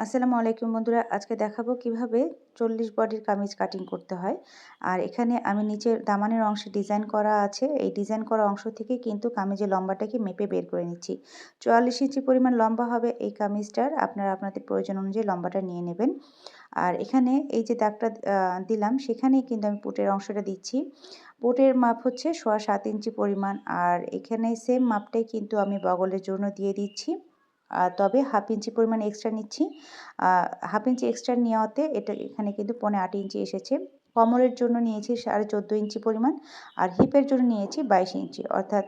আসসালামু আলাইকুম বন্ধুরা, আজকে দেখাবো কিভাবে 40 বডির কামিজ কাটিং করতে হয়। আর এখানে আমি নিচের দামানের অংশে ডিজাইন করা আছে, এই ডিজাইন করা অংশ থেকে কিন্তু কামিজের লম্বাটাকে মেপে বের করে নিচ্ছি। 44 ইঞ্চি পরিমাণ লম্বা হবে এই কামিজটার। আপনারা আপনাদের প্রয়োজন অনুযায়ী লম্বাটা নিয়ে নেবেন। আর এখানে এই যে দাগটা দিলাম, সেখানেই কিন্তু আমি পুটের অংশটা দিচ্ছি। পুটের মাপ হচ্ছে 7.25 ইঞ্চি পরিমাণ। আর এখানে সেম মাপটাই কিন্তু আমি বগলের জন্য দিয়ে দিচ্ছি। তবে 1/2 ইঞ্চি পরিমাণ এক্সট্রা নিচ্ছি। 1/2 ইঞ্চি এক্সট্রা নেওয়াতে এটা এখানে কিন্তু 8.25 ইঞ্চি এসেছে। কোমরের জন্য নিয়েছি 14.5 ইঞ্চি পরিমাণ, আর হিপের জন্য নিয়েছি 22 ইঞ্চি, অর্থাৎ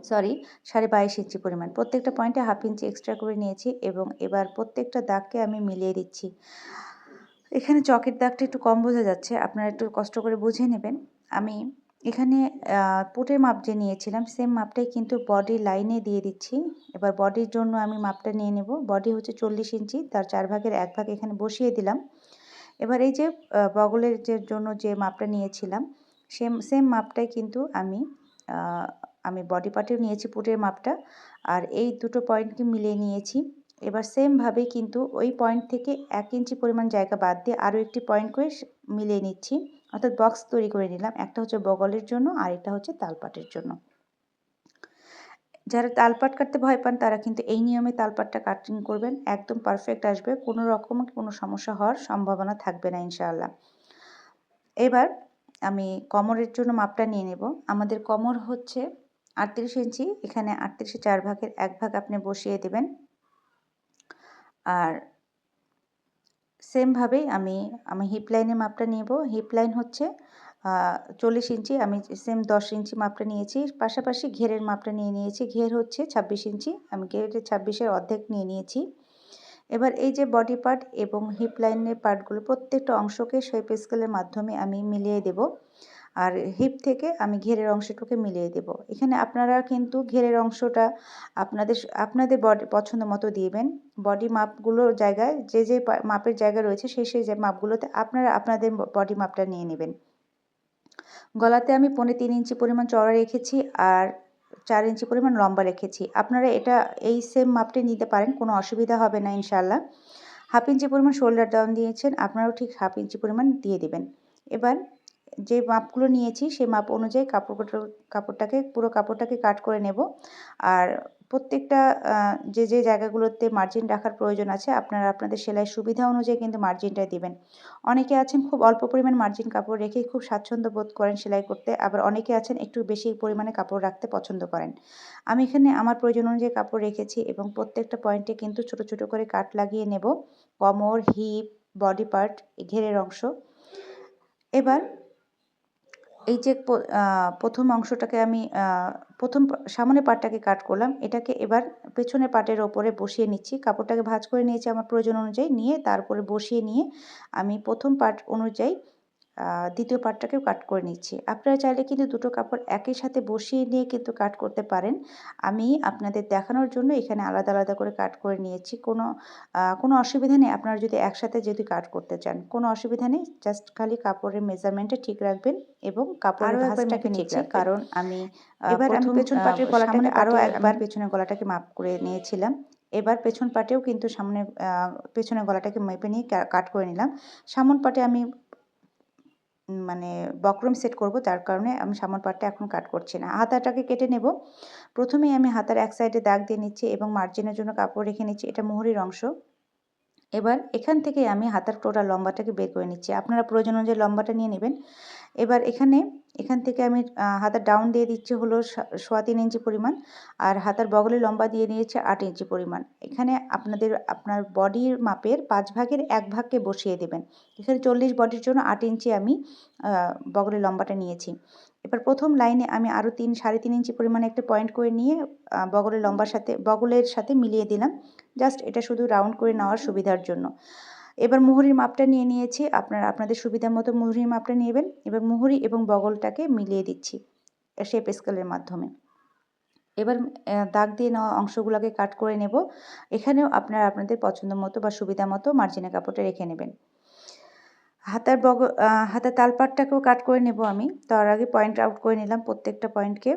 22.5 ইঞ্চি পরিমাণ। প্রত্যেকটা পয়েন্টে 1/2 ইঞ্চি এক্সট্রা করে নিয়েছি এবং এবার প্রত্যেকটা দাগকে আমি মিলিয়ে দিচ্ছি। এখানে চকের দাগটা একটু কম বোঝা যাচ্ছে, আপনারা একটু কষ্ট করে বুঝে নেবেন। আমি এখানে পুটের মাপ যে নিয়েছিলাম সেম মাপটাই কিন্তু বডির লাইনে দিয়ে দিচ্ছি। এবার বডির জন্য আমি মাপটা নিয়ে নেব। বডি হচ্ছে 40 ইঞ্চি, তার 4 ভাগের 1 ভাগ এখানে বসিয়ে দিলাম। এবার এই যে বগলের জন্য যে মাপটা নিয়েছিলাম সেম মাপটাই কিন্তু আমি বডি পার্টেও নিয়েছি পুটের মাপটা, আর এই দুটো পয়েন্টকে মিলিয়ে নিয়েছি। এবার সেমভাবে কিন্তু ওই পয়েন্ট থেকে 1 ইঞ্চি পরিমাণ জায়গা বাদ দিয়ে আরও একটি পয়েন্ট করে মিলিয়ে নিচ্ছি, অর্থাৎ বক্স তৈরি করে নিলাম। একটা হচ্ছে বগলের জন্য আর একটা হচ্ছে তালপাটের জন্য। যারা তালপাট কাটতে ভয় পান তারা কিন্তু এই নিয়মে তালপাটটা কাটিং করবেন, একদম পারফেক্ট আসবে, কোনো রকম কোনো সমস্যা হওয়ার সম্ভাবনা থাকবে না ইনশাআল্লাহ। এবার আমি কোমরের জন্য মাপটা নিয়ে নেব। আমাদের কোমর হচ্ছে 38 ইঞ্চি, এখানে 38 এর 4 ভাগের 1 ভাগ আপনি বসিয়ে দেবেন। আর সেমভাবেই আমি হিপ লাইনের মাপটা নেব। হিপ লাইন হচ্ছে 40 ইঞ্চি, আমি সেম 10 ইঞ্চি মাপটা নিয়েছি। পাশাপাশি ঘেরের মাপটা নিয়ে নিয়েছি। ঘের হচ্ছে 26 ইঞ্চি, আমি ঘেরের 26-এর অর্ধেক নিয়ে নিয়েছি। এবার এই যে বডি পার্ট এবং হিপ লাইনের পার্টগুলো প্রত্যেকটা অংশকে শেপ স্কেলের মাধ্যমে আমি মিলিয়ে দেব। আর হিপ থেকে আমি ঘেরের অংশটুকু মিলিয়ে দেব। এখানে আপনারা কিন্তু ঘেরের অংশটা আপনাদের বডি পছন্দ মতো দিবেন। বডি মাপগুলোর জায়গায় যে মাপের জায়গা রয়েছে সেই যে মাপগুলোতে আপনারা আপনাদের বডি মাপটা নিয়ে নেবেন। গলাতে আমি 3.5 ইঞ্চি পরিমাণ চওড়া রেখেছি আর 4 ইঞ্চি পরিমাণ লম্বা রেখেছি। আপনারা এটা এই সেম মাপটি নিতে পারেন, কোনো অসুবিধা হবে না ইনশাআল্লাহ। 1/2 ইঞ্চি পরিমাণ শোল্ডার ডাউন দিয়েছেন, আপনারাও ঠিক 1/2 ইঞ্চি পরিমাণ দিয়ে দিবেন। এবার যে মাপগুলো নিয়েছি সেই মাপ অনুযায়ী পুরো কাপড়টাকে কাট করে নেব। আর প্রত্যেকটা যে জায়গাগুলোতে মার্জিন রাখার প্রয়োজন আছে আপনারা আপনাদের সেলাই সুবিধা অনুযায়ী কিন্তু মার্জিনটা দিবেন। অনেকে আছেন খুব অল্প পরিমাণ মার্জিন কাপড় রেখে খুব স্বাচ্ছন্দ্য বোধ করেন সেলাই করতে, আবার অনেকে আছেন একটু বেশি পরিমাণে কাপড় রাখতে পছন্দ করেন। আমি এখানে আমার প্রয়োজন অনুযায়ী কাপড় রেখেছি এবং প্রত্যেকটা পয়েন্টে কিন্তু ছোট ছোট করে কাট লাগিয়ে নেব। কোমর, হিপ, বডি পার্ট, ঘেরের অংশ। এবার এই যে প্রথম অংশটাকে আমি প্রথম সামনের পার্টটাকে কাট করলাম, এটাকে এবার পেছনের পার্টের ওপরে বসিয়ে নিচ্ছি। কাপড়টাকে ভাঁজ করে নিয়েছি আমার প্রয়োজন অনুযায়ী, নিয়ে তারপরে বসিয়ে নিয়ে আমি প্রথম পার্ট অনুযায়ী দ্বিতীয় পার্টটাকেও কাট করে নিচ্ছি। আপনারা চাইলে কিন্তু দুটো কাপড় একই সাথে বসিয়ে নিয়ে কিন্তু কাট করতে পারেন। আমি আপনাদের দেখানোর জন্য এখানে আলাদা আলাদা করে কাট করে নিয়েছি। কোনো অসুবিধা নেই, আপনারা যদি কাট করতে চান কোনো অসুবিধা নেই। জাস্ট খালি কাপড়ের মেজারমেন্টটা ঠিক রাখবেন এবং কাপড়ের ভাঁজটাকে ঠিক রাখবেন। কারণ এবার আমি পেছন পাটের গলাটাকে আরও একবার পেছনের গলাটাকে মাপ করে নিয়েছিলাম। এবার পেছন পাটেও কিন্তু পেছনের গলাটাকে মেপে নিয়ে কাট করে নিলাম। সামন পাটে আমি বক্রম সেট করব, যার কারণে আমি সামন পাটটা এখন কাট করছি না। হাতাটাকে কেটে নেব। প্রথমেই আমি হাতার এক সাইডে দাগ দিয়ে নিচ্ছি এবং মার্জিনের জন্য কাপড় রেখে নিচ্ছি, এটা মোহরির অংশ। এবার এখান থেকে আমি হাতার টোটাল লম্বাটাকে বের করে নিচ্ছি, আপনারা প্রয়োজন অনুযায়ী লম্বাটা নিয়ে নেবেন। এবার এখান থেকে আমি হাতার ডাউন দিয়ে দিচ্ছি হলো 3.25 ইঞ্চি পরিমাণ, আর হাতার বগলের লম্বা দিয়ে নিয়েছি 8 ইঞ্চি পরিমাণ। এখানে আপনার বডির মাপের 5 ভাগের 1 ভাগকে বসিয়ে দেবেন। এখানে 40 বডির জন্য 8 ইঞ্চি আমি বগলের লম্বাটা নিয়েছি। এবার প্রথম লাইনে আমি আরও 3.5 ইঞ্চি পরিমাণে একটা পয়েন্ট করে নিয়ে বগলের সাথে মিলিয়ে দিলাম। জাস্ট এটা শুধু রাউন্ড করে নেওয়ার সুবিধার জন্য। এবার মুহুরির মাপটা নিয়ে নিয়েছি, আপনারা আপনাদের সুবিধা মতো মুহুরির মাপটা নেবেন। এবার মুহুরি এবং বগলটাকে মিলিয়ে দিচ্ছি শেপ স্কেলের মাধ্যমে। এবার দাগ দিয়ে নেওয়া অংশগুলোকে কাট করে নেব। এখানেও আপনারা আপনাদের পছন্দ মতো বা সুবিধা মতো মার্জিনের কাপড়টা রেখে নেবেন। হাতার তালপাটটাকেও কাট করে নেব আমি, তার আগে পয়েন্ট আউট করে নিলাম প্রত্যেকটা পয়েন্টকে।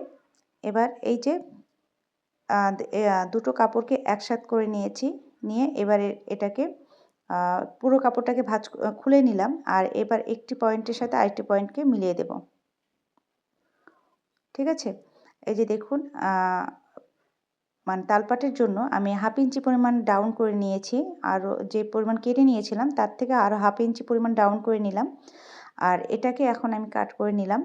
এবার এই যে দুটো কাপড়কে একসাথে করে নিয়েছি, নিয়ে এবারে এটাকে পুরো কাপড়টাকে খুলে নিলাম, আর এবার একটি পয়েন্টের সাথে আরেকটি পয়েন্টকে মিলিয়ে দেব। ঠিক আছে, এই যে দেখুন মানে তালপাটের জন্য আমি 1/2 ইঞ্চি পরিমাণ ডাউন করে নিয়েছি, আর যে পরিমাণ কেটে নিয়েছিলাম তার থেকে আরও 1/2 ইঞ্চি পরিমাণ ডাউন করে নিলাম, আর এটাকে এখন আমি কাট করে নিলাম।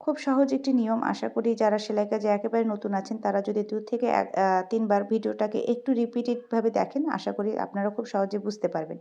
খুব সহজ একটি নিয়ম, আশা করি যারা সেলাই কাজে একেবারে নতুন আছেন তারা যদি 2 থেকে 3 বার ভিডিওটাকে একটু রিপিটেডভাবে দেখেন, আশা করি আপনারা খুব সহজে বুঝতে পারবেন।